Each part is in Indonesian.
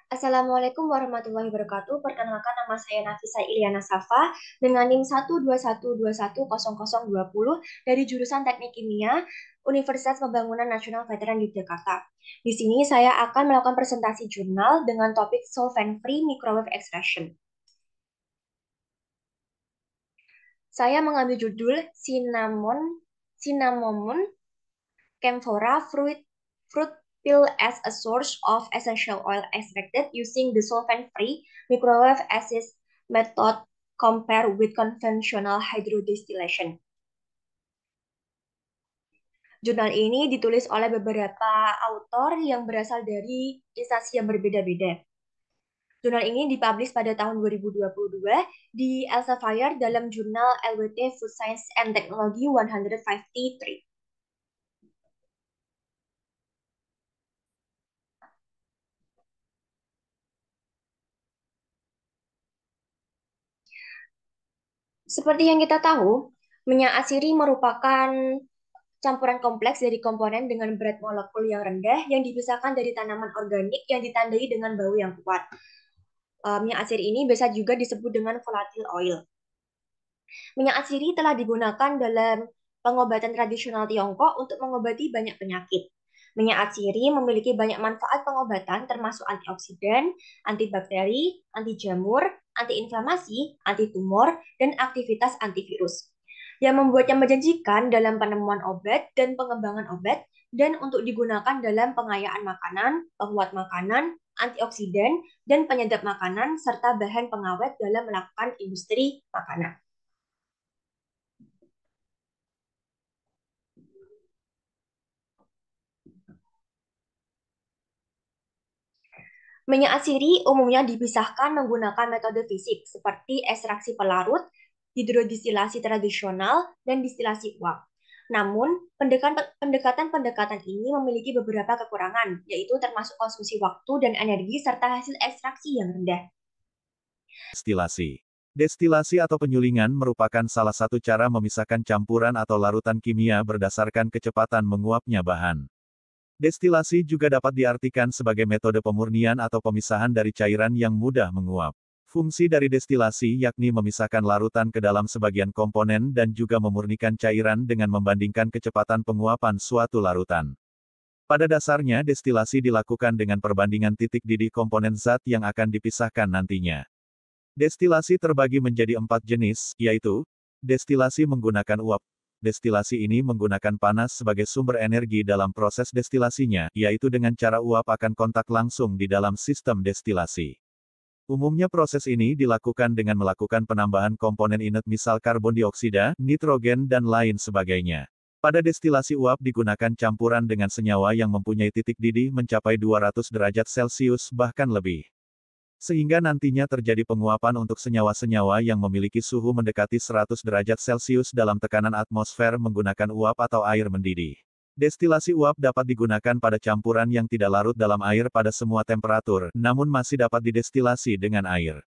Assalamualaikum warahmatullahi wabarakatuh. Perkenalkan nama saya Nafisa Iliana Safa dengan NIM 121210020 dari jurusan Teknik Kimia Universitas Pembangunan Nasional Veteran Yogyakarta. Di sini saya akan melakukan presentasi jurnal dengan topik solvent-free microwave extraction. Saya mengambil judul Cinnamomum camphora fruit pill as a source of essential oil extracted using the solvent-free microwave assist method compared with conventional hydrodistillation. Jurnal ini ditulis oleh beberapa autor yang berasal dari instansi yang berbeda-beda. Jurnal ini dipublish pada tahun 2022 di Elsevier dalam jurnal LWT Food Science and Technology 153. Seperti yang kita tahu, minyak atsiri merupakan campuran kompleks dari komponen dengan berat molekul yang rendah yang dipisahkan dari tanaman organik yang ditandai dengan bau yang kuat. Minyak atsiri ini biasa juga disebut dengan volatile oil. Minyak atsiri telah digunakan dalam pengobatan tradisional Tiongkok untuk mengobati banyak penyakit. Minyak atsiri memiliki banyak manfaat pengobatan termasuk antioksidan, antibakteri, anti jamur, antiinflamasi, anti tumor, dan aktivitas antivirus yang membuatnya menjanjikan dalam penemuan obat dan pengembangan obat dan untuk digunakan dalam pengayaan makanan, penguat makanan, antioksidan, dan penyedap makanan serta bahan pengawet dalam melakukan industri makanan. Minyak atsiri umumnya dipisahkan menggunakan metode fisik seperti ekstraksi pelarut, hidrodistilasi tradisional, dan distilasi uap. Namun, pendekatan-pendekatan ini memiliki beberapa kekurangan, yaitu termasuk konsumsi waktu dan energi serta hasil ekstraksi yang rendah. Destilasi. Destilasi atau penyulingan merupakan salah satu cara memisahkan campuran atau larutan kimia berdasarkan kecepatan menguapnya bahan. Destilasi juga dapat diartikan sebagai metode pemurnian atau pemisahan dari cairan yang mudah menguap. Fungsi dari destilasi yakni memisahkan larutan ke dalam sebagian komponen dan juga memurnikan cairan dengan membandingkan kecepatan penguapan suatu larutan. Pada dasarnya destilasi dilakukan dengan perbandingan titik didih komponen zat yang akan dipisahkan nantinya. Destilasi terbagi menjadi 4 jenis, yaitu destilasi menggunakan uap. Destilasi ini menggunakan panas sebagai sumber energi dalam proses destilasinya, yaitu dengan cara uap akan kontak langsung di dalam sistem destilasi. Umumnya proses ini dilakukan dengan melakukan penambahan komponen inert misal karbon dioksida, nitrogen dan lain sebagainya. Pada destilasi uap digunakan campuran dengan senyawa yang mempunyai titik didih mencapai 200 derajat Celcius bahkan lebih. Sehingga nantinya terjadi penguapan untuk senyawa-senyawa yang memiliki suhu mendekati 100 derajat Celcius dalam tekanan atmosfer menggunakan uap atau air mendidih. Destilasi uap dapat digunakan pada campuran yang tidak larut dalam air pada semua temperatur, namun masih dapat didestilasi dengan air.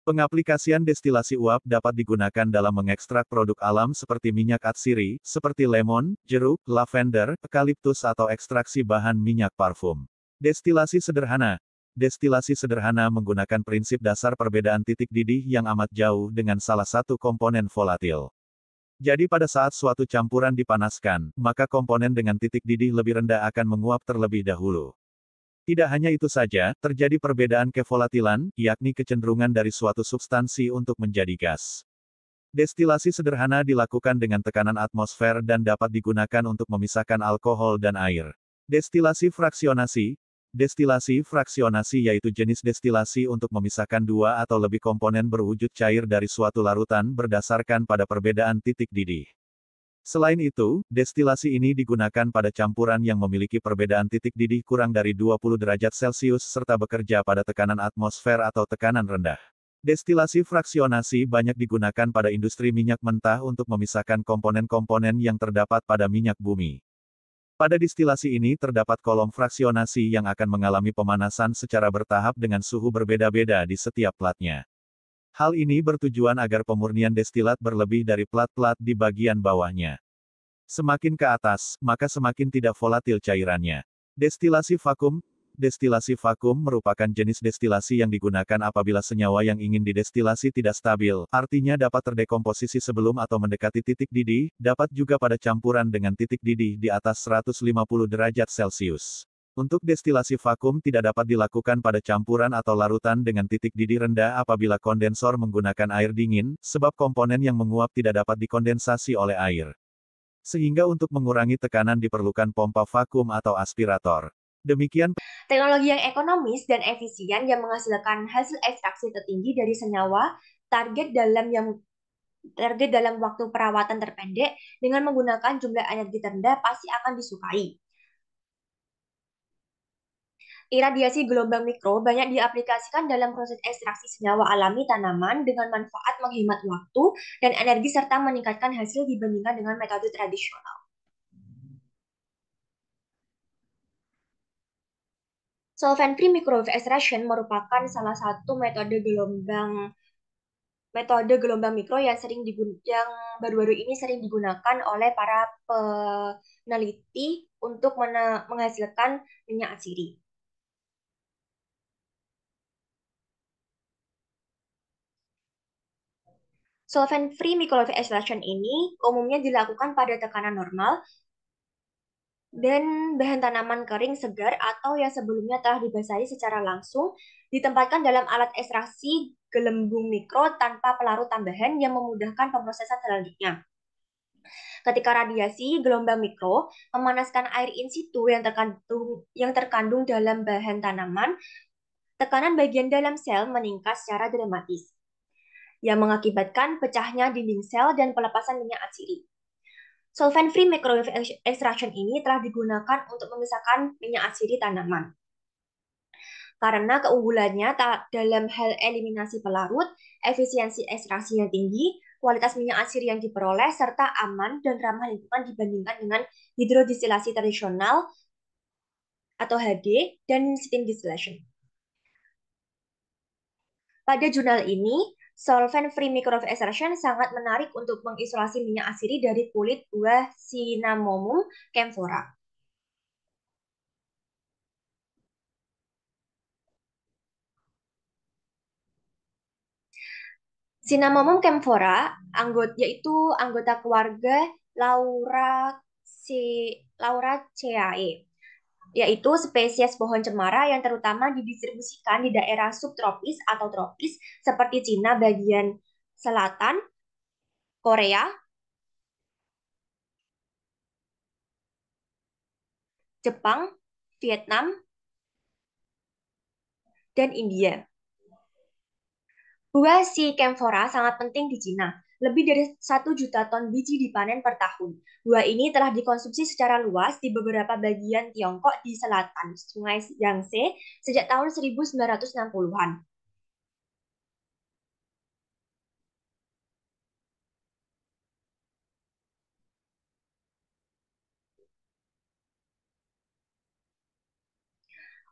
Pengaplikasian destilasi uap dapat digunakan dalam mengekstrak produk alam seperti minyak atsiri, seperti lemon, jeruk, lavender, eukaliptus atau ekstraksi bahan minyak parfum. Destilasi sederhana. Destilasi sederhana menggunakan prinsip dasar perbedaan titik didih yang amat jauh dengan salah satu komponen volatil. Jadi pada saat suatu campuran dipanaskan, maka komponen dengan titik didih lebih rendah akan menguap terlebih dahulu. Tidak hanya itu saja, terjadi perbedaan kevolatilan, yakni kecenderungan dari suatu substansi untuk menjadi gas. Destilasi sederhana dilakukan dengan tekanan atmosfer dan dapat digunakan untuk memisahkan alkohol dan air. Destilasi fraksionasi. Destilasi fraksionasi yaitu jenis destilasi untuk memisahkan dua atau lebih komponen berwujud cair dari suatu larutan berdasarkan pada perbedaan titik didih. Selain itu, destilasi ini digunakan pada campuran yang memiliki perbedaan titik didih kurang dari 20 derajat Celcius serta bekerja pada tekanan atmosfer atau tekanan rendah. Destilasi fraksionasi banyak digunakan pada industri minyak mentah untuk memisahkan komponen-komponen yang terdapat pada minyak bumi. Pada distilasi ini terdapat kolom fraksionasi yang akan mengalami pemanasan secara bertahap dengan suhu berbeda-beda di setiap platnya. Hal ini bertujuan agar pemurnian destilat berlebih dari plat-plat di bagian bawahnya. Semakin ke atas, maka semakin tidak volatil cairannya. Destilasi vakum. Destilasi vakum merupakan jenis destilasi yang digunakan apabila senyawa yang ingin didestilasi tidak stabil, artinya dapat terdekomposisi sebelum atau mendekati titik didih, dapat juga pada campuran dengan titik didih di atas 150 derajat Celcius. Untuk destilasi vakum tidak dapat dilakukan pada campuran atau larutan dengan titik didih rendah apabila kondensor menggunakan air dingin, sebab komponen yang menguap tidak dapat dikondensasi oleh air. Sehingga untuk mengurangi tekanan diperlukan pompa vakum atau aspirator. Demikian Teknologi yang ekonomis dan efisien yang menghasilkan hasil ekstraksi tertinggi dari senyawa target dalam waktu perawatan terpendek dengan menggunakan jumlah energi terendah pasti akan disukai. Iradiasi gelombang mikro banyak diaplikasikan dalam proses ekstraksi senyawa alami tanaman dengan manfaat menghemat waktu dan energi serta meningkatkan hasil dibandingkan dengan metode tradisional. Solvent-free microwave extraction merupakan salah satu metode gelombang mikro yang baru-baru ini sering digunakan oleh para peneliti untuk menghasilkan minyak atsiri. Solvent-free microwave extraction ini umumnya dilakukan pada tekanan normal dan bahan tanaman kering segar atau yang sebelumnya telah dibasahi secara langsung ditempatkan dalam alat ekstraksi gelembung mikro tanpa pelarut tambahan yang memudahkan pemrosesan selanjutnya. Ketika radiasi gelombang mikro memanaskan air in situ yang terkandung dalam bahan tanaman, tekanan bagian dalam sel meningkat secara dramatis, yang mengakibatkan pecahnya dinding sel dan pelepasan minyak atsiri. Solvent-free microwave extraction ini telah digunakan untuk memisahkan minyak atsiri tanaman. Karena keunggulannya dalam hal eliminasi pelarut, efisiensi ekstraksi yang tinggi, kualitas minyak atsiri yang diperoleh, serta aman dan ramah lingkungan dibandingkan dengan hidrodistilasi tradisional atau HD dan steam distillation. Pada jurnal ini, solvent-free microwave extraction sangat menarik untuk mengisolasi minyak atsiri dari kulit buah Cinnamomum camphora. Cinnamomum camphora yaitu anggota keluarga Lauraceae, yaitu spesies pohon cemara yang terutama didistribusikan di daerah subtropis atau tropis seperti Cina bagian selatan, Korea, Jepang, Vietnam, dan India. Buah si camphora sangat penting di Cina. Lebih dari 1 juta ton biji dipanen per tahun. Buah ini telah dikonsumsi secara luas di beberapa bagian Tiongkok di selatan Sungai Yangtze sejak tahun 1960-an.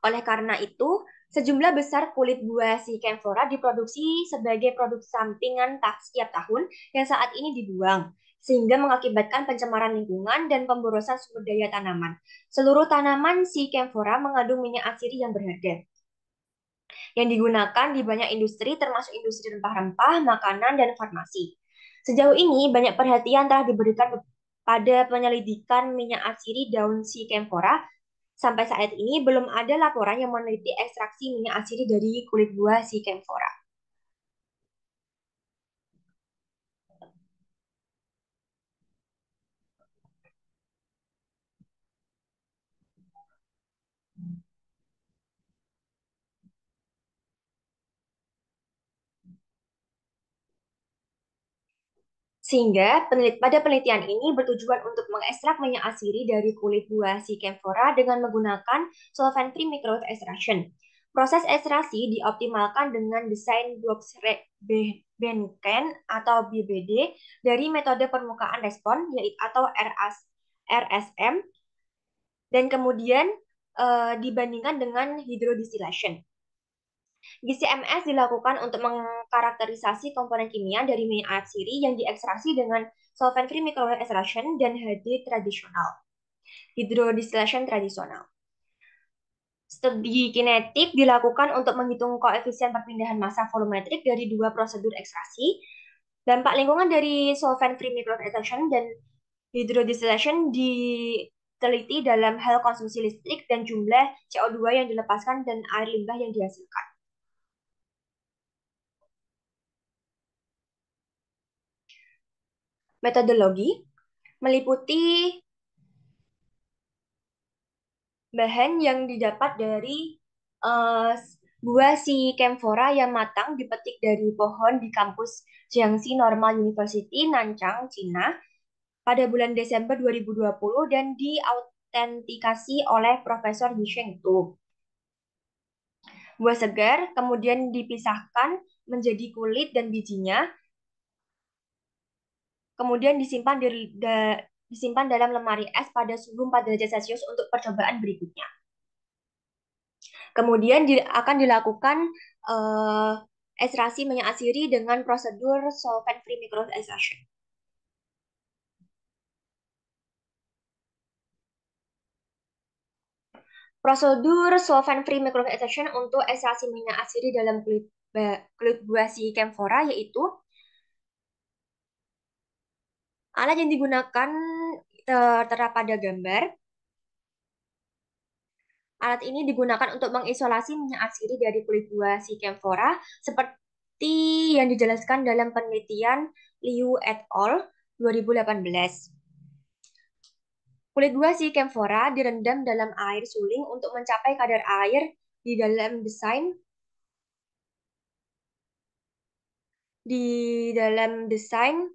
Oleh karena itu, sejumlah besar kulit buah si camphora diproduksi sebagai produk sampingan setiap tahun yang saat ini dibuang, sehingga mengakibatkan pencemaran lingkungan dan pemborosan sumber daya tanaman. Seluruh tanaman si camphora mengandung minyak atsiri yang berharga, yang digunakan di banyak industri termasuk industri rempah-rempah, makanan, dan farmasi. Sejauh ini, banyak perhatian telah diberikan pada penyelidikan minyak atsiri daun si camphora. Sampai saat ini belum ada laporan yang meneliti ekstraksi minyak atsiri dari kulit buah si camphora. Sehingga pada penelitian ini bertujuan untuk mengekstrak minyak atsiri dari kulit buah si camphora dengan menggunakan solvent-free microwave extraction. Proses ekstraksi dioptimalkan dengan desain blok Benken atau BBD dari metode permukaan respon atau RSM dan kemudian dibandingkan dengan hydrodistillation. GCMS dilakukan untuk mengkarakterisasi komponen kimia dari minyak atsiri yang diekstraksi dengan solvent-free microwave extraction dan hydrodistillation tradisional. Studi kinetik dilakukan untuk menghitung koefisien perpindahan massa volumetrik dari dua prosedur ekstraksi. Dampak lingkungan dari solvent-free microextraction dan hydrodistillation diteliti dalam hal konsumsi listrik dan jumlah CO2 yang dilepaskan dan air limbah yang dihasilkan. Metodologi meliputi bahan yang didapat dari eh, buah si camphora yang matang dipetik dari pohon di kampus Jiangxi Normal University, Nanchang, Cina pada bulan Desember 2020 dan diautentikasi oleh Profesor Yisheng Tu. Buah segar kemudian dipisahkan menjadi kulit dan bijinya, kemudian disimpan dalam lemari es pada suhu 4 derajat Celcius untuk percobaan berikutnya. Kemudian akan dilakukan eh, ekstraksi minyak asiri dengan prosedur solvent-free microextraction. Prosedur solvent-free microextraction untuk ekstraksi minyak asiri dalam kulit buah si camphora yaitu alat yang digunakan tertera pada gambar. Alat ini digunakan untuk mengisolasi minyak asiri dari kulit buah si camphora seperti yang dijelaskan dalam penelitian Liu et al. 2018. Kulit buah si camphora direndam dalam air suling untuk mencapai kadar air di dalam desain di dalam desain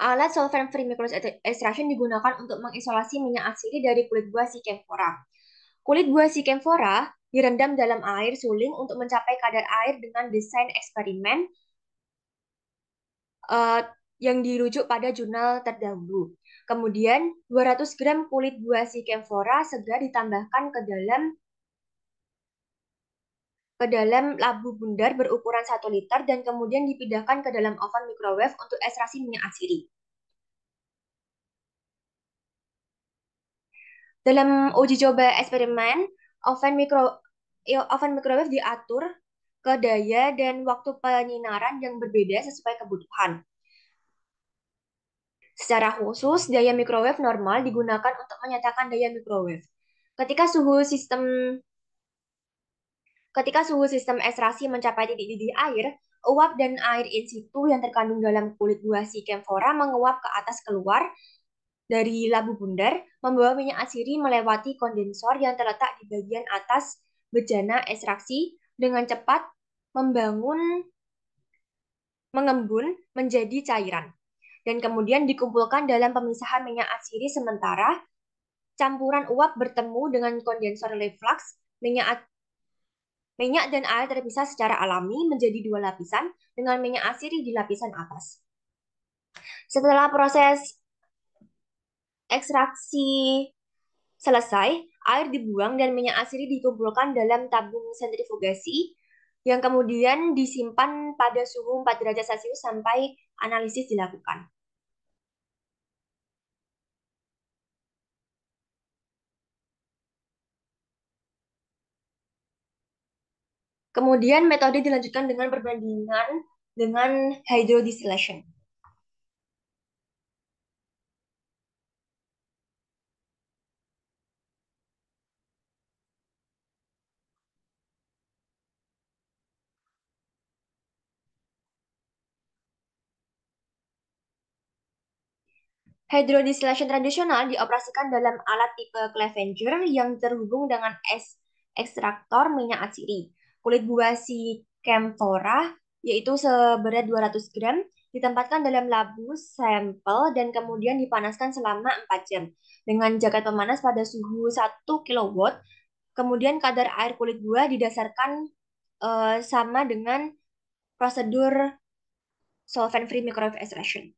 alat solvent-free microextraction digunakan untuk mengisolasi minyak asiri dari kulit buah si camphora. Kulit buah si camphora direndam dalam air suling untuk mencapai kadar air dengan desain eksperimen eh, yang dirujuk pada jurnal terdahulu. Kemudian 200 gram kulit buah si camphora segera ditambahkan ke dalam labu bundar berukuran 1 liter dan kemudian dipindahkan ke dalam oven microwave untuk ekstraksi minyak asiri. Dalam uji coba eksperimen, oven micro oven microwave diatur ke daya dan waktu penyinaran yang berbeda sesuai kebutuhan. Secara khusus, daya microwave normal digunakan untuk menyatakan daya microwave. Ketika suhu sistem Ketika suhu sistem ekstraksi mencapai titik didih air, uap dan air in situ yang terkandung dalam kulit buah si camphora menguap ke atas keluar dari labu bundar, membawa minyak asiri melewati kondensor yang terletak di bagian atas bejana ekstraksi dengan cepat membangun mengembun menjadi cairan dan kemudian dikumpulkan dalam pemisahan minyak asiri sementara campuran uap bertemu dengan kondensor reflux, minyak dan air terpisah secara alami menjadi dua lapisan dengan minyak asiri di lapisan atas. Setelah proses ekstraksi selesai, air dibuang dan minyak asiri dikumpulkan dalam tabung sentrifugasi yang kemudian disimpan pada suhu 4 derajat Celcius sampai analisis dilakukan. Kemudian metode dilanjutkan dengan perbandingan dengan hydrodistillation. Hydrodistillation tradisional dioperasikan dalam alat tipe Clevenger yang terhubung dengan ekstraktor minyak asiri. Kulit buah si camphora, yaitu seberat 200 gram, ditempatkan dalam labu sampel dan kemudian dipanaskan selama 4 jam dengan jaket pemanas pada suhu 1 kW. Kemudian kadar air kulit buah didasarkan sama dengan prosedur solvent-free microwave extraction.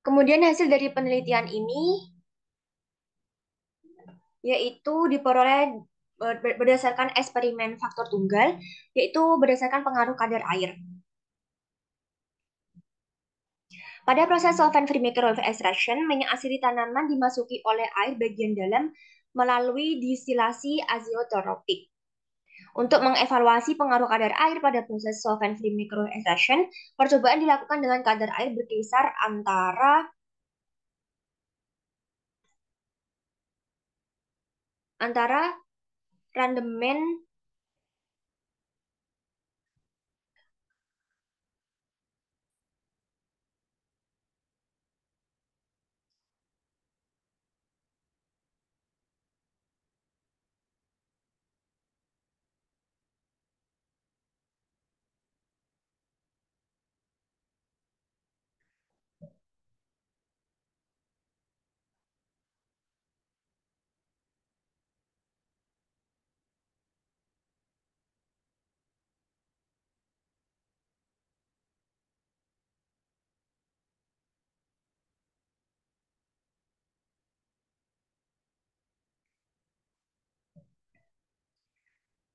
Kemudian hasil dari penelitian ini yaitu diperoleh berdasarkan eksperimen faktor tunggal, yaitu berdasarkan pengaruh kadar air. Pada proses solvent-free microwave extraction, minyak asidi tanaman dimasuki oleh air bagian dalam melalui distilasi azeotropik. Untuk mengevaluasi pengaruh kadar air pada proses solvent-free microwave extraction, percobaan dilakukan dengan kadar air berkisar antara randemen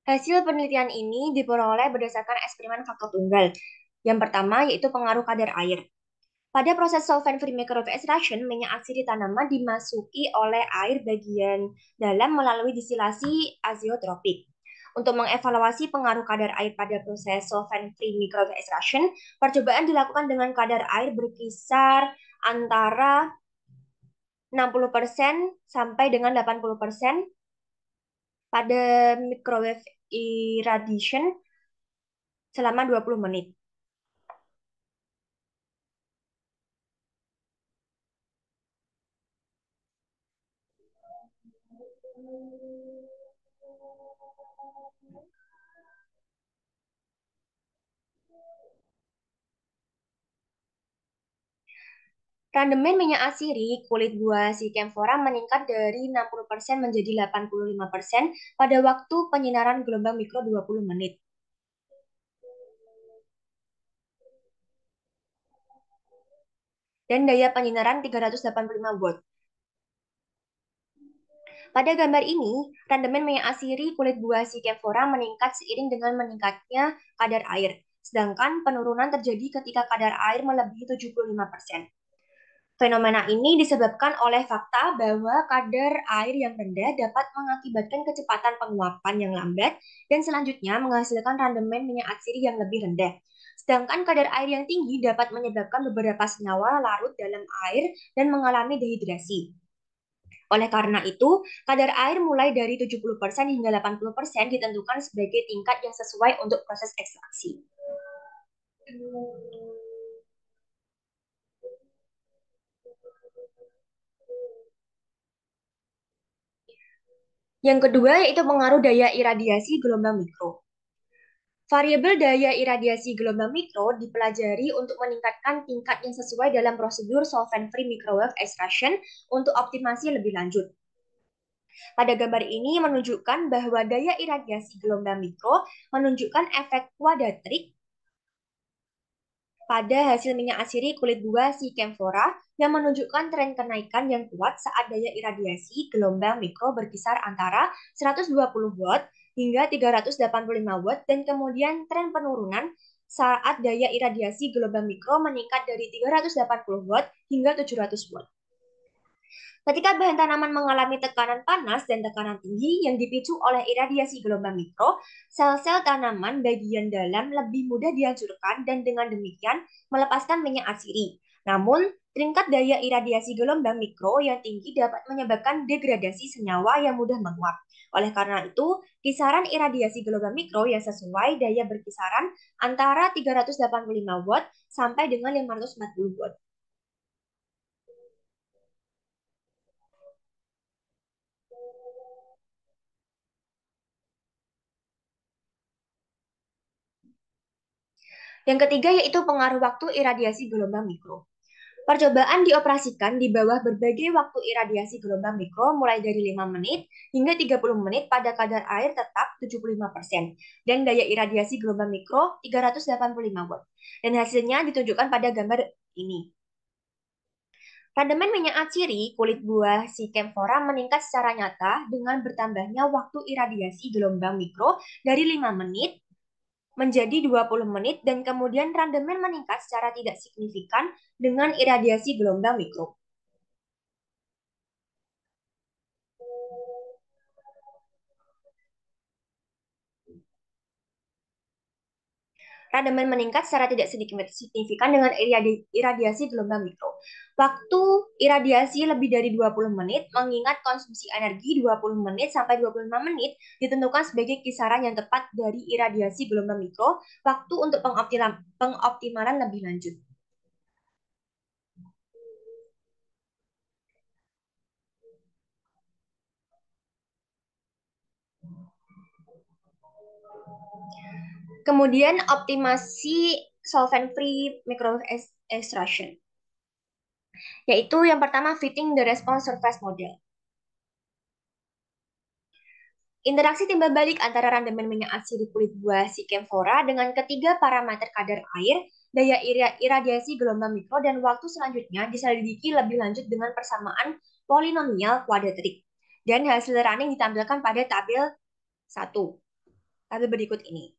Hasil penelitian ini diperoleh berdasarkan eksperimen faktor tunggal. Yang pertama yaitu pengaruh kadar air. Pada proses solvent-free microwave extraction, minyak asidi tanaman dimasuki oleh air bagian dalam melalui distilasi azeotropik. Untuk mengevaluasi pengaruh kadar air pada proses solvent-free microwave extraction, percobaan dilakukan dengan kadar air berkisar antara 60% sampai dengan 80% pada microwave irradiation selama 20 menit. Randemen minyak asiri kulit buah si camphora meningkat dari 60% menjadi 85% pada waktu penyinaran gelombang mikro 20 menit. Dan daya penyinaran 385 watt. Pada gambar ini, randemen minyak asiri kulit buah si camphora meningkat seiring dengan meningkatnya kadar air. Sedangkan penurunan terjadi ketika kadar air melebihi 75%. Fenomena ini disebabkan oleh fakta bahwa kadar air yang rendah dapat mengakibatkan kecepatan penguapan yang lambat dan selanjutnya menghasilkan randemen minyak atsiri yang lebih rendah. Sedangkan kadar air yang tinggi dapat menyebabkan beberapa senyawa larut dalam air dan mengalami dehidrasi. Oleh karena itu, kadar air mulai dari 70% hingga 80% ditentukan sebagai tingkat yang sesuai untuk proses ekstraksi. Yang kedua yaitu pengaruh daya iradiasi gelombang mikro. Variabel daya iradiasi gelombang mikro dipelajari untuk meningkatkan tingkat yang sesuai dalam prosedur solvent-free microwave extraction untuk optimasi lebih lanjut. Pada gambar ini menunjukkan bahwa daya iradiasi gelombang mikro menunjukkan efek kuadratrik pada hasil minyak asiri kulit buah si camphora yang menunjukkan tren kenaikan yang kuat saat daya iradiasi gelombang mikro berkisar antara 120 watt hingga 385 watt dan kemudian tren penurunan saat daya iradiasi gelombang mikro meningkat dari 380 watt hingga 700 watt. Ketika bahan tanaman mengalami tekanan panas dan tekanan tinggi yang dipicu oleh iradiasi gelombang mikro, sel-sel tanaman bagian dalam lebih mudah dihancurkan dan dengan demikian melepaskan minyak asiri. Namun, tingkat daya iradiasi gelombang mikro yang tinggi dapat menyebabkan degradasi senyawa yang mudah menguap. Oleh karena itu, kisaran iradiasi gelombang mikro yang sesuai daya berkisaran antara 385 watt sampai dengan 540 watt. Yang ketiga yaitu pengaruh waktu iradiasi gelombang mikro. Percobaan dioperasikan di bawah berbagai waktu iradiasi gelombang mikro mulai dari 5 menit hingga 30 menit pada kadar air tetap 75% dan daya iradiasi gelombang mikro 385 watt. Dan hasilnya ditunjukkan pada gambar ini. Randemen minyak atsiri kulit buah si camphora meningkat secara nyata dengan bertambahnya waktu iradiasi gelombang mikro dari 5 menit menjadi 20 menit dan kemudian randemen meningkat secara tidak signifikan dengan iradiasi gelombang mikro. Randemen meningkat secara tidak signifikan dengan iradiasi gelombang mikro. Waktu iradiasi lebih dari 20 menit, mengingat konsumsi energi 20 menit sampai 25 menit ditentukan sebagai kisaran yang tepat dari iradiasi gelombang mikro, waktu untuk pengoptimalan lebih lanjut. Kemudian optimasi solvent-free microextraction, yaitu yang pertama fitting the response surface model. Interaksi timbal balik antara randemen minyak atsiri kulit buah si camphora dengan ketiga parameter kadar air, daya iradiasi gelombang mikro, dan waktu selanjutnya diselidiki lebih lanjut dengan persamaan polinomial kuadratrik. Dan hasil running ditampilkan pada tabel 1. Tabel berikut ini.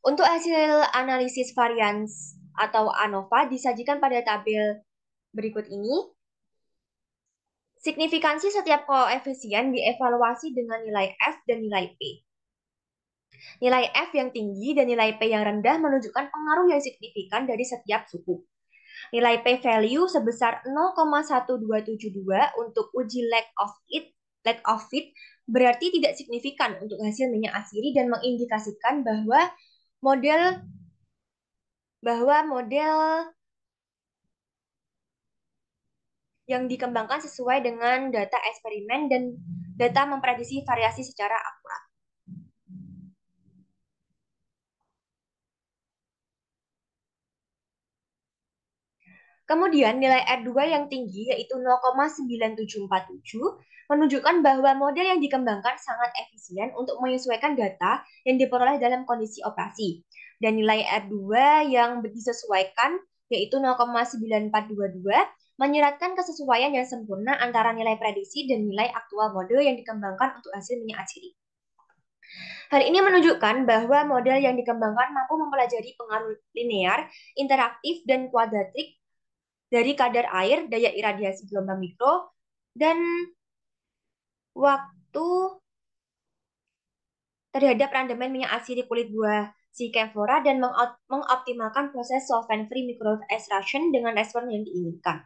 Untuk hasil analisis varians atau ANOVA disajikan pada tabel berikut ini. Signifikansi setiap koefisien dievaluasi dengan nilai F dan nilai P. Nilai F yang tinggi dan nilai P yang rendah menunjukkan pengaruh yang signifikan dari setiap suku. Nilai P value sebesar 0,1272 untuk uji lack of fit berarti tidak signifikan untuk hasil minyak atsiri dan mengindikasikan model model yang dikembangkan sesuai dengan data eksperimen dan data memprediksi variasi secara akurat. Kemudian nilai R2 yang tinggi yaitu 0,9747 menunjukkan bahwa model yang dikembangkan sangat efisien untuk menyesuaikan data yang diperoleh dalam kondisi operasi. Dan nilai R2 yang disesuaikan yaitu 0,9422 menyiratkan kesesuaian yang sempurna antara nilai prediksi dan nilai aktual model yang dikembangkan untuk hasil minyak atsiri. Hal ini menunjukkan bahwa model yang dikembangkan mampu mempelajari pengaruh linear, interaktif, dan kuadratrik dari kadar air, daya iradiasi gelombang mikro, dan waktu terhadap randemen minyak atsiri kulit buah si camphora dan mengoptimalkan proses solvent-free microextraction dengan respon yang diinginkan.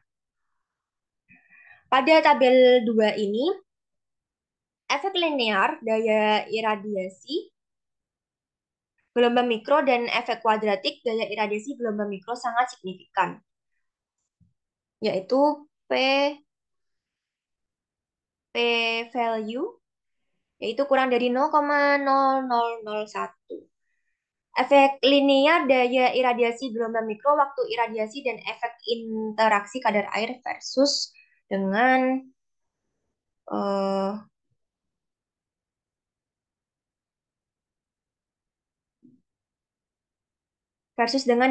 Pada tabel 2 ini, efek linear daya iradiasi gelombang mikro dan efek kuadratik daya iradiasi gelombang mikro sangat signifikan, yaitu P value yaitu kurang dari 0,0001. Efek linear daya iradiasi gelombang mikro waktu iradiasi dan efek interaksi kadar air dengan uh,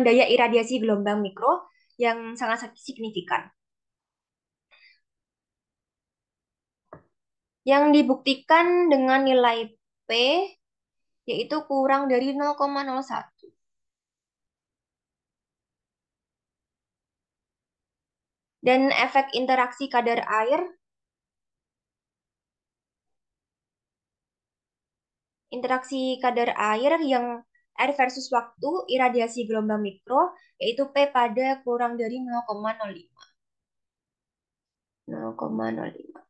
daya iradiasi gelombang mikro yang sangat signifikan. Yang dibuktikan dengan nilai P yaitu kurang dari 0,01. Dan efek interaksi kadar air yang air versus waktu iradiasi gelombang mikro yaitu P pada kurang dari 0,05. 0,05.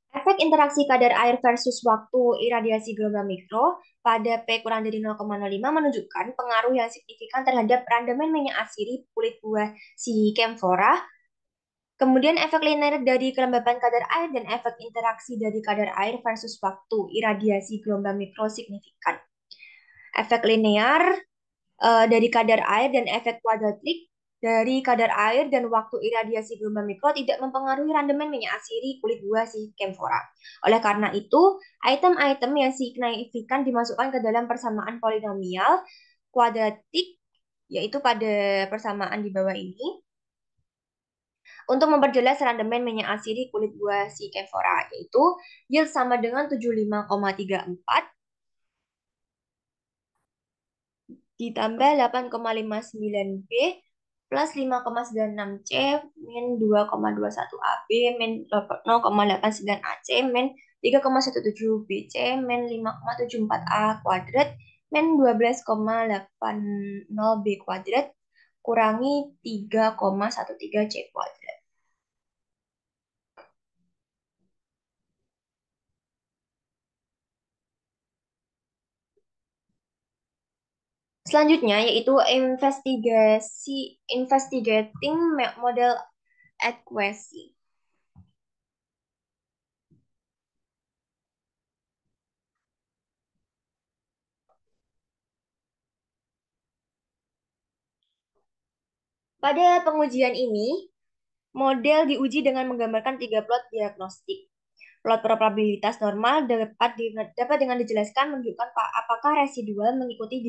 Efek interaksi kadar air versus waktu iradiasi gelombang mikro pada P kurang dari 0,05 menunjukkan pengaruh yang signifikan terhadap randemen minyak atsiri kulit buah si camphora. Kemudian efek linear dari kelembaban kadar air dan efek interaksi dari kadar air versus waktu iradiasi gelombang mikro signifikan. Efek linear dari kadar air dan efek kuadratrik dari kadar air dan waktu iradiasi gelombang mikro tidak mempengaruhi randemen minyak asiri kulit buah si Camphora. Oleh karena itu, item-item yang signifikan dimasukkan ke dalam persamaan polinomial kuadratik, yaitu pada persamaan di bawah ini, untuk memperjelas randemen minyak asiri kulit buah si Camphora, yaitu yield sama dengan 75,34 ditambah 8,59 B plus 5,96 C min 2,21 AB min 0,89 AC min 3,17 BC min 5,74 A kuadrat min 12,80 B kuadrat kurangi 3,13 C kuadrat. Selanjutnya yaitu investigating model accuracy. Pada pengujian ini, model diuji dengan menggambarkan tiga plot diagnostik. Plot probabilitas normal dapat dengan dijelaskan menunjukkan apakah residual mengikuti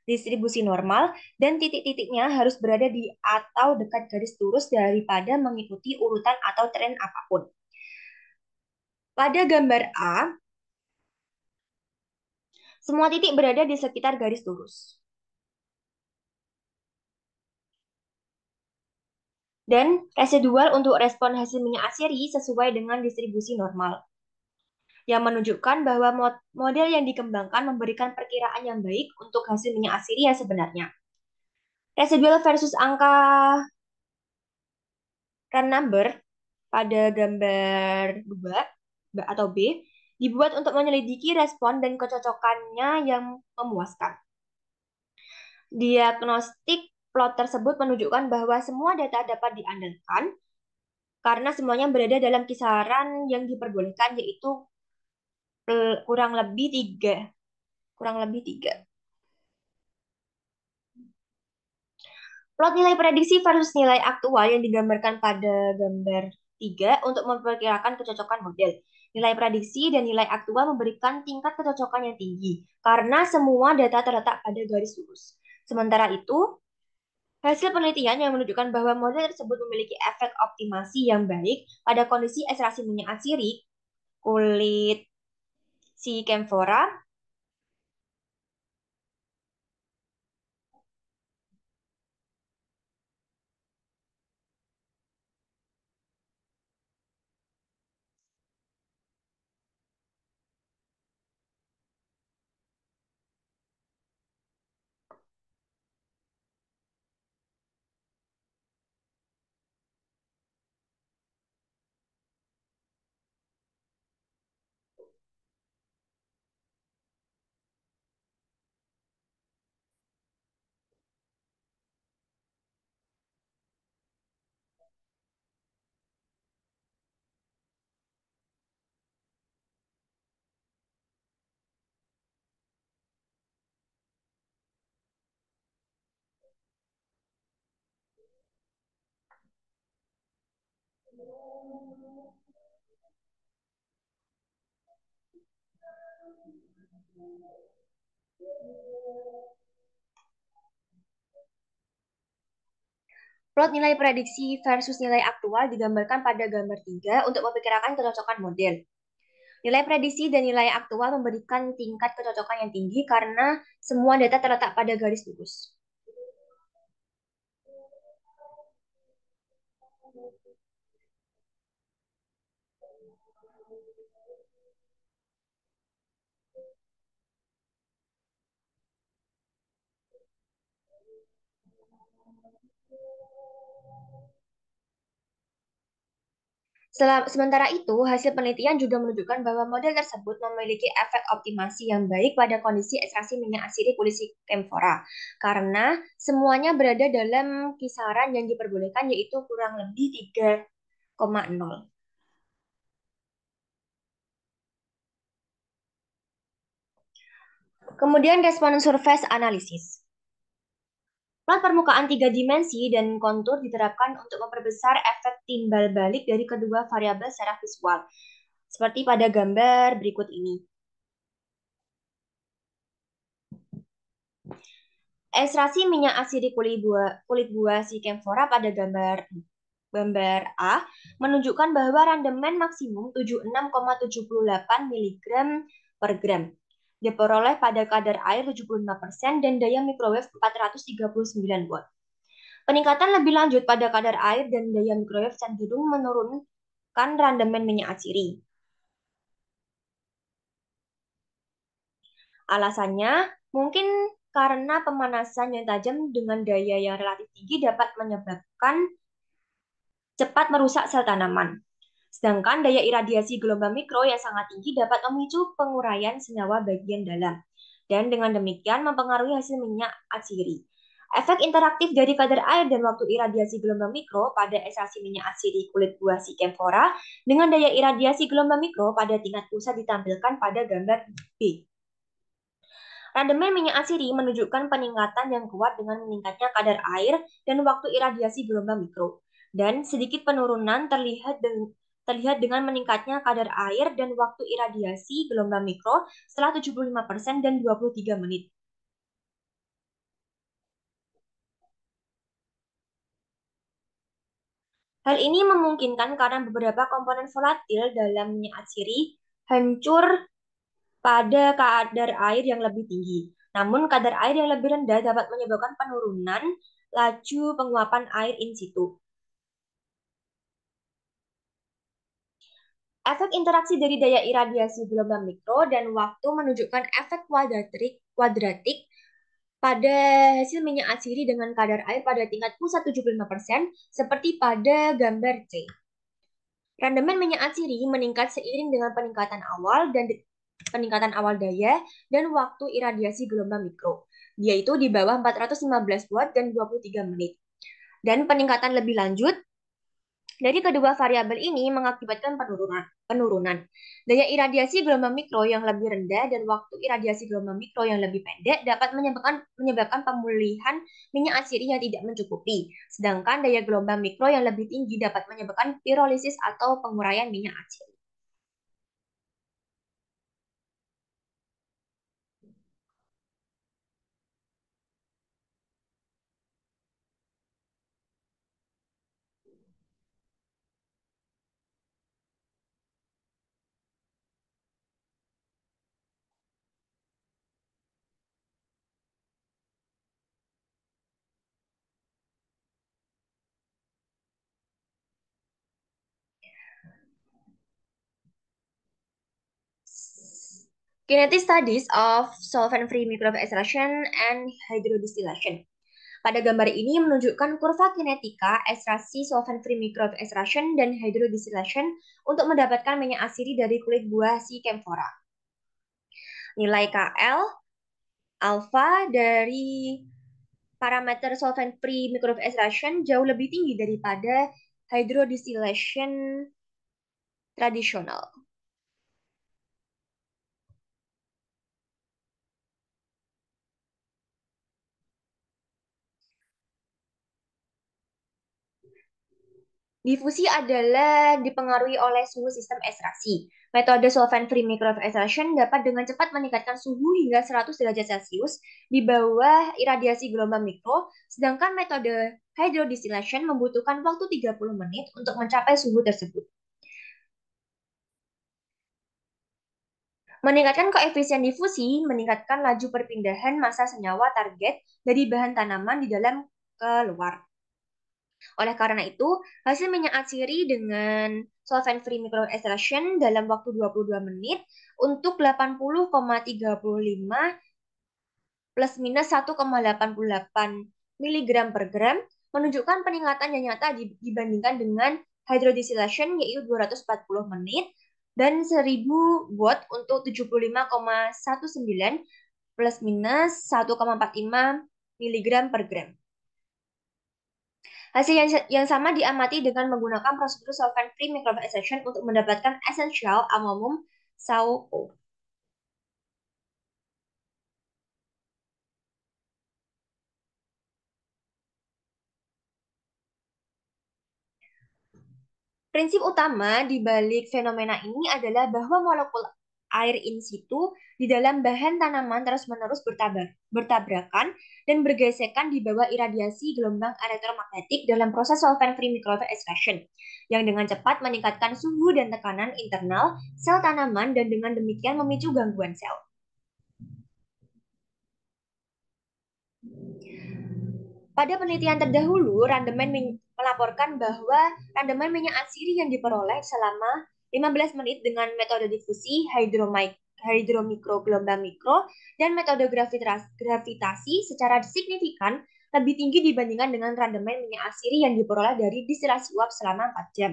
distribusi normal dan titik-titiknya harus berada di atau dekat garis lurus daripada mengikuti urutan atau tren apapun. Pada gambar A, semua titik berada di sekitar garis lurus. Dan residual untuk respon hasil minyak asiri sesuai dengan distribusi normal, yang menunjukkan bahwa model yang dikembangkan memberikan perkiraan yang baik untuk hasil minyak asiri yang sebenarnya. Residual versus angka run number pada gambar 2 atau B dibuat untuk menyelidiki respon dan kecocokannya yang memuaskan. Diagnostik plot tersebut menunjukkan bahwa semua data dapat diandalkan karena semuanya berada dalam kisaran yang diperbolehkan, yaitu kurang lebih 3. Kurang lebih 3. Plot nilai prediksi versus nilai aktual yang digambarkan pada gambar 3 untuk memperkirakan kecocokan model. Nilai prediksi dan nilai aktual memberikan tingkat kecocokan yang tinggi karena semua data terletak pada garis lurus. Sementara itu, hasil penelitian yang menunjukkan bahwa model tersebut memiliki efek optimasi yang baik pada kondisi ekstraksi minyak asiri kulit si Camphora. Plot nilai prediksi versus nilai aktual digambarkan pada gambar 3 untuk memperkirakan kecocokan model. Nilai prediksi dan nilai aktual memberikan tingkat kecocokan yang tinggi karena semua data terletak pada garis lurus. Sementara itu, hasil penelitian juga menunjukkan bahwa model tersebut memiliki efek optimasi yang baik pada kondisi ekstraksi minyak asiri kulit si Camphora, karena semuanya berada dalam kisaran yang diperbolehkan, yaitu kurang lebih 3,0. Kemudian respon surface analysis. Plot permukaan tiga dimensi dan kontur diterapkan untuk memperbesar efek timbal balik dari kedua variabel secara visual, seperti pada gambar berikut ini. Ekstraksi minyak asidi kulit buah si camphora pada gambar A menunjukkan bahwa randemen maksimum 76,78 mg per gram diperoleh pada kadar air 75% dan daya microwave 439 watt. Peningkatan lebih lanjut pada kadar air dan daya microwave cenderung menurunkan randemen minyak atsiri. Alasannya mungkin karena pemanasan yang tajam dengan daya yang relatif tinggi dapat menyebabkan cepat merusak sel tanaman. Sedangkan daya iradiasi gelombang mikro yang sangat tinggi dapat memicu penguraian senyawa bagian dalam. Dan dengan demikian mempengaruhi hasil minyak atsiri. Efek interaktif dari kadar air dan waktu iradiasi gelombang mikro pada ekstraksi minyak atsiri kulit buah si camphora dengan daya iradiasi gelombang mikro pada tingkat pusat ditampilkan pada gambar B. Randemen minyak atsiri menunjukkan peningkatan yang kuat dengan meningkatnya kadar air dan waktu iradiasi gelombang mikro. Dan sedikit penurunan terlihat dengan meningkatnya kadar air dan waktu iradiasi gelombang mikro setelah 75% dan 23 menit. Hal ini memungkinkan karena beberapa komponen volatil dalam minyak atsiri hancur pada kadar air yang lebih tinggi. Namun, kadar air yang lebih rendah dapat menyebabkan penurunan laju penguapan air in situ. Efek interaksi dari daya iradiasi gelombang mikro dan waktu menunjukkan efek kuadratik pada hasil minyak atsiri dengan kadar air pada tingkat pusat 75% seperti pada gambar C. Randemen minyak atsiri meningkat seiring dengan peningkatan awal daya dan waktu iradiasi gelombang mikro, yaitu di bawah 415 watt dan 23 menit. Dan peningkatan lebih lanjut dari kedua variabel ini mengakibatkan penurunan. Daya iradiasi gelombang mikro yang lebih rendah dan waktu iradiasi gelombang mikro yang lebih pendek dapat menyebabkan pemulihan minyak atsiri yang tidak mencukupi. Sedangkan daya gelombang mikro yang lebih tinggi dapat menyebabkan pirolisis atau penguraian minyak atsiri. Kinetic studies of solvent-free microwave extraction and hydrodistillation. Pada gambar ini menunjukkan kurva kinetika ekstraksi solvent-free microwave extraction dan hydrodistillation untuk mendapatkan minyak asiri dari kulit buah si camphora. Nilai KL alpha dari parameter solvent-free microwave extraction jauh lebih tinggi daripada hydrodistillation tradisional. Difusi adalah dipengaruhi oleh suhu sistem ekstraksi. Metode solvent-free microwave extraction dapat dengan cepat meningkatkan suhu hingga 100 derajat Celcius di bawah iradiasi gelombang mikro, sedangkan metode hydrodistillation membutuhkan waktu 30 menit untuk mencapai suhu tersebut. Meningkatkan koefisien difusi meningkatkan laju perpindahan massa senyawa target dari bahan tanaman di dalam ke luar. Oleh karena itu, hasil minyak atsiri dengan solvent-free microwave extraction dalam waktu 22 menit untuk 80,35 plus minus 1,88 mg per gram menunjukkan peningkatan yang nyata dibandingkan dengan hydrodistillation yaitu 240 menit dan 1000 watt untuk 75,19 plus minus 1,45 mg per gram. Hasil yang sama diamati dengan menggunakan prosedur solvent-free microwave extraction untuk mendapatkan essential ammonium SaO. Prinsip utama di balik fenomena ini adalah bahwa molekul air in situ di dalam bahan tanaman terus-menerus bertabrakan dan bergesekan di bawah iradiasi gelombang elektromagnetik dalam proses solvent-free microwave extraction, yang dengan cepat meningkatkan suhu dan tekanan internal sel tanaman dan dengan demikian memicu gangguan sel. Pada penelitian terdahulu, Randeman melaporkan bahwa randeman minyak atsiri yang diperoleh selama 15 menit dengan metode difusi hidromikro gelombang mikro dan metode gravitasi secara signifikan lebih tinggi dibandingkan dengan randeman minyak atsiri yang diperoleh dari distilasi uap selama 4 jam.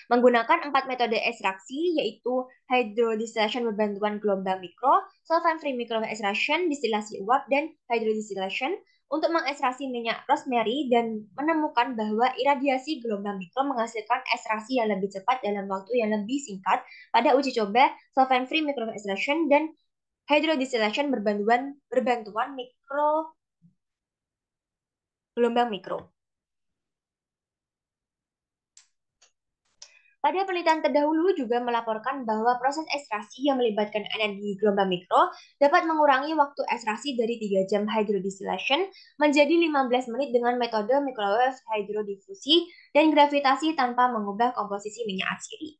Menggunakan 4 metode ekstraksi, yaitu hydrodistillation berbantuan gelombang mikro, solvent-free microwave extraction, distilasi uap, dan hydrodistillation, untuk mengekstraksi minyak rosemary dan menemukan bahwa iradiasi gelombang mikro menghasilkan ekstraksi yang lebih cepat dalam waktu yang lebih singkat pada uji coba solvent-free microwave extraction dan hydrodistillation berbantuan gelombang mikro. Pada penelitian terdahulu juga melaporkan bahwa proses ekstraksi yang melibatkan energi gelombang mikro dapat mengurangi waktu ekstraksi dari 3 jam hydrodistillation menjadi 15 menit dengan metode microwave hydrodifusi dan gravitasi tanpa mengubah komposisi minyak atsiri.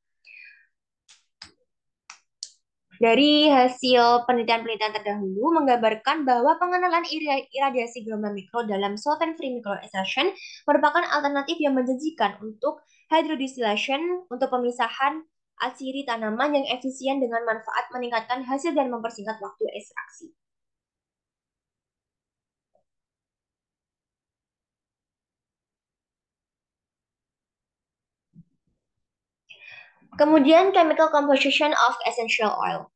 Dari hasil penelitian-penelitian terdahulu menggambarkan bahwa pengenalan iradiasi gelombang mikro dalam solvent-free microextraction merupakan alternatif yang menjanjikan untuk hydrodistillation untuk pemisahan atsiri tanaman yang efisien dengan manfaat meningkatkan hasil dan mempersingkat waktu ekstraksi. Kemudian chemical composition of essential oil.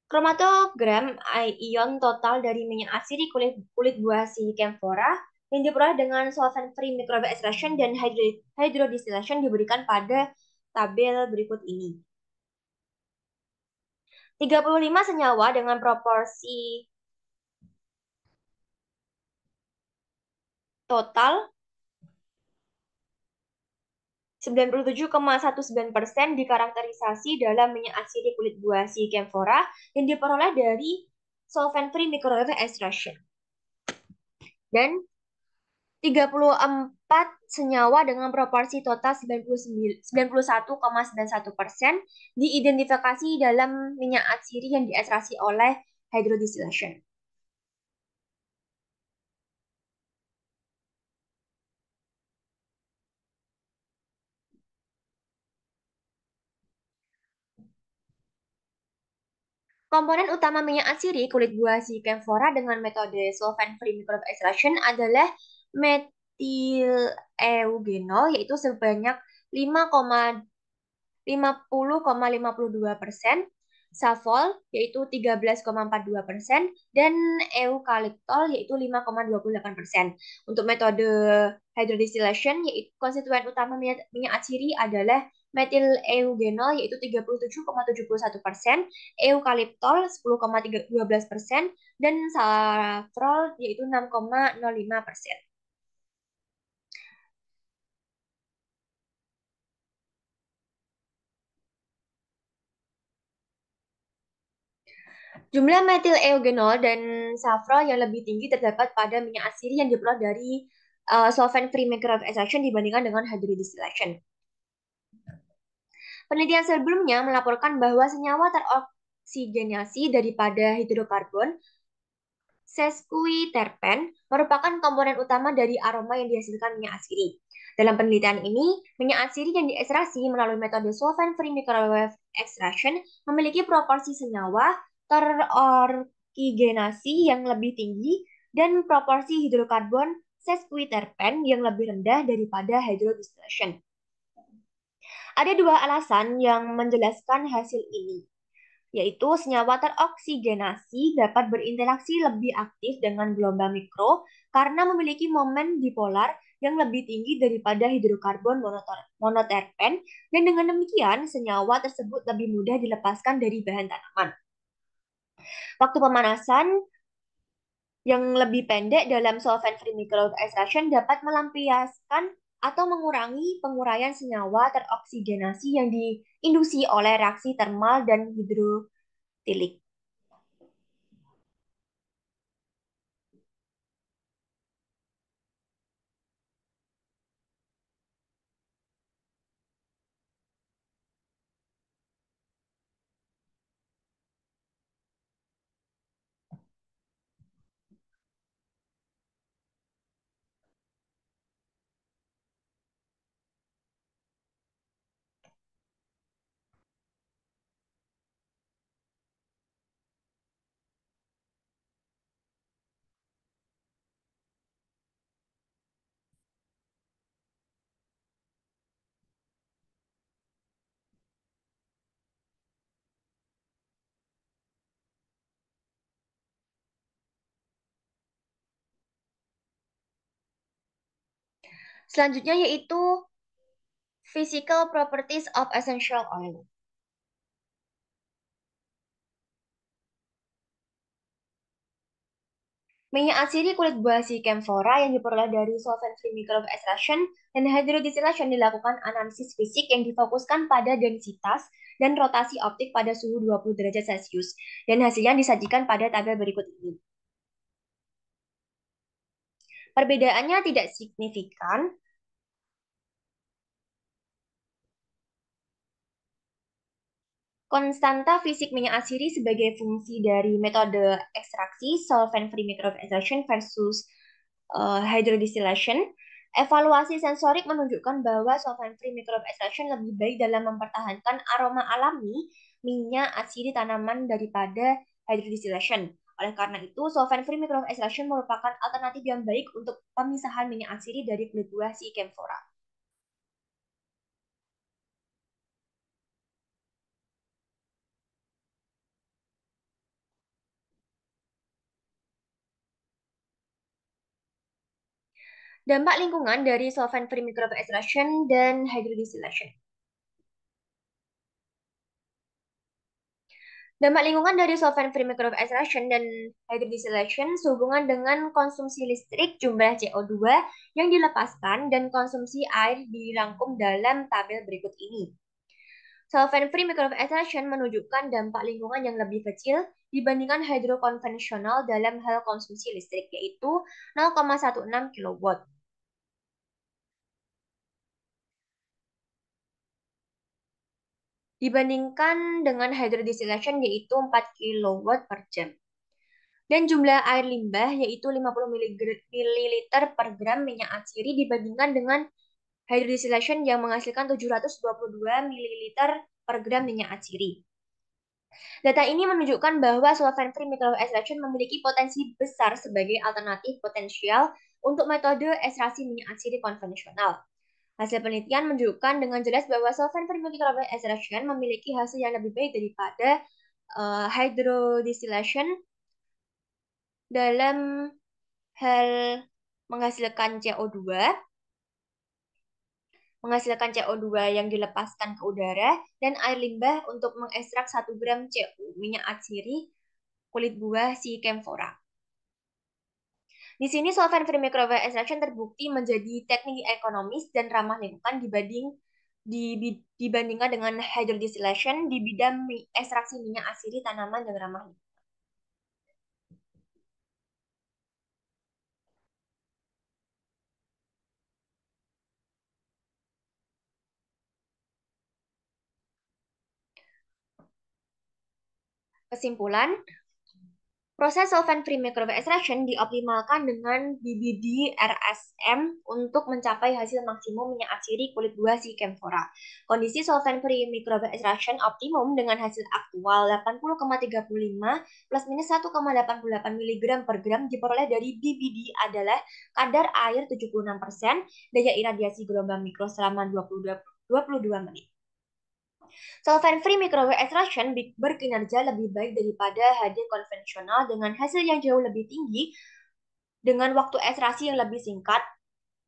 Kromatogram ion total dari minyak atsiri kulit buah si camphora yang diperoleh dengan solvent-free microwave extraction dan hydrodistillation diberikan pada tabel berikut ini. 35 senyawa dengan proporsi total 97,19% dikarakterisasi dalam minyak atsiri kulit buah si camphora yang diperoleh dari solvent-free microwave extraction. Dan 34 senyawa dengan proporsi total 91,91% diidentifikasi dalam minyak atsiri yang diekstraksi oleh hydrodistillation. Komponen utama minyak atsiri kulit buah si camphora dengan metode solvent-free microwave extraction adalah metil eugenol, yaitu sebanyak 50,52%, savol yaitu 13,42%, dan eukaliptol yaitu 5,28%. Untuk metode hydrodistillation, yaitu konstituen utama minyak atsiri adalah metil eugenol yaitu 37,71%, eukaliptol 10,12%, dan saffrol yaitu 6,05%. Jumlah metil eugenol dan saffrol yang lebih tinggi terdapat pada minyak atsiri yang diperoleh dari solvent-free microwave extraction dibandingkan dengan hydrodistillation. Penelitian sebelumnya melaporkan bahwa senyawa teroksigenasi daripada hidrokarbon, sesquiterpen, merupakan komponen utama dari aroma yang dihasilkan minyak atsiri. Dalam penelitian ini, minyak atsiri yang diekstraksi melalui metode solvent-free microwave extraction memiliki proporsi senyawa teroksigenasi yang lebih tinggi dan proporsi hidrokarbon sesquiterpen yang lebih rendah daripada hydrodistillation. Ada dua alasan yang menjelaskan hasil ini, yaitu senyawa teroksigenasi dapat berinteraksi lebih aktif dengan gelombang mikro karena memiliki momen dipolar yang lebih tinggi daripada hidrokarbon monoterpen, dan dengan demikian senyawa tersebut lebih mudah dilepaskan dari bahan tanaman. Waktu pemanasan Yang lebih pendek dalam solvent-free microwave extraction dapat melampiaskan atau mengurangi penguraian senyawa teroksigenasi yang diinduksi oleh reaksi termal dan hidrofilik. Selanjutnya yaitu physical properties of essential oil. Minyak atsiri kulit buah si camphora yang diperoleh dari solvent-free microwave extraction dan hydrodistillation dilakukan analisis fisik yang difokuskan pada densitas dan rotasi optik pada suhu 20 derajat Celcius. Dan hasilnya disajikan pada tabel berikut ini. Perbedaannya tidak signifikan. Konstanta fisik minyak atsiri sebagai fungsi dari metode ekstraksi solvent-free microwave extraction versus hydrodistillation. Evaluasi sensorik menunjukkan bahwa solvent-free microwave extraction lebih baik dalam mempertahankan aroma alami minyak atsiri tanaman daripada hydrodistillation. Oleh karena itu, solvent-free microwave extraction merupakan alternatif yang baik untuk pemisahan minyak atsiri dari kulit buah si camphora. Dampak lingkungan dari solvent-free microwave extraction dan hydrodistillation. Dampak lingkungan dari solvent-free microwave extraction dan hydrodistillation sehubungan dengan konsumsi listrik, jumlah CO2 yang dilepaskan, dan konsumsi air dirangkum dalam tabel berikut ini. Solvent-free microwave extraction menunjukkan dampak lingkungan yang lebih kecil dibandingkan hidrokonvensional dalam hal konsumsi listrik, yaitu 0,16 kW. Dibandingkan dengan hydrodistillation yaitu 4 kW per jam. Dan jumlah air limbah yaitu 50 ml per gram minyak atsiri dibandingkan dengan hydrodistillation yang menghasilkan 722 ml per gram minyak atsiri. Data ini menunjukkan bahwa solvent-free microwave extraction memiliki potensi besar sebagai alternatif potensial untuk metode ekstraksi minyak atsiri konvensional. Hasil penelitian menunjukkan dengan jelas bahwa solvent-free microwave extraction memiliki hasil yang lebih baik daripada hydrodistillation dalam hal menghasilkan CO2 yang dilepaskan ke udara, dan air limbah untuk mengekstrak 1 gram CO minyak atsiri kulit buah si camphora. Di sini solvent-free microwave extraction terbukti menjadi teknik ekonomis dan ramah lingkungan dibandingkan dengan hydrodistillation di bidang ekstraksi minyak atsiri tanaman yang ramah lingkungan. Kesimpulan, proses solvent-free microwave extraction dioptimalkan dengan BBD RSM untuk mencapai hasil maksimum minyak atsiri kulit buah si camphora. Kondisi solvent-free microwave extraction optimum dengan hasil aktual 80,35 plus minus 1,88 mg per gram diperoleh dari BBD adalah kadar air 76%, daya iradiasi gelombang mikro selama 22 menit. Solvent-free microwave extraction berkinerja lebih baik daripada HD konvensional dengan hasil yang jauh lebih tinggi, dengan waktu ekstraksi yang lebih singkat,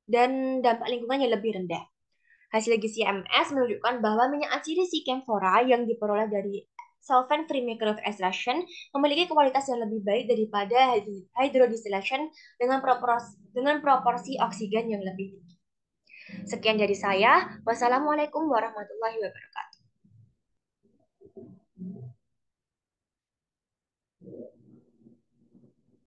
dan dampak lingkungan yang lebih rendah. Hasil GCMS menunjukkan bahwa minyak atsiri si camphora yang diperoleh dari solvent-free microwave extraction memiliki kualitas yang lebih baik daripada hydrodistillation dengan proporsi oksigen yang lebih tinggi. Sekian dari saya. Wassalamualaikum warahmatullahi wabarakatuh.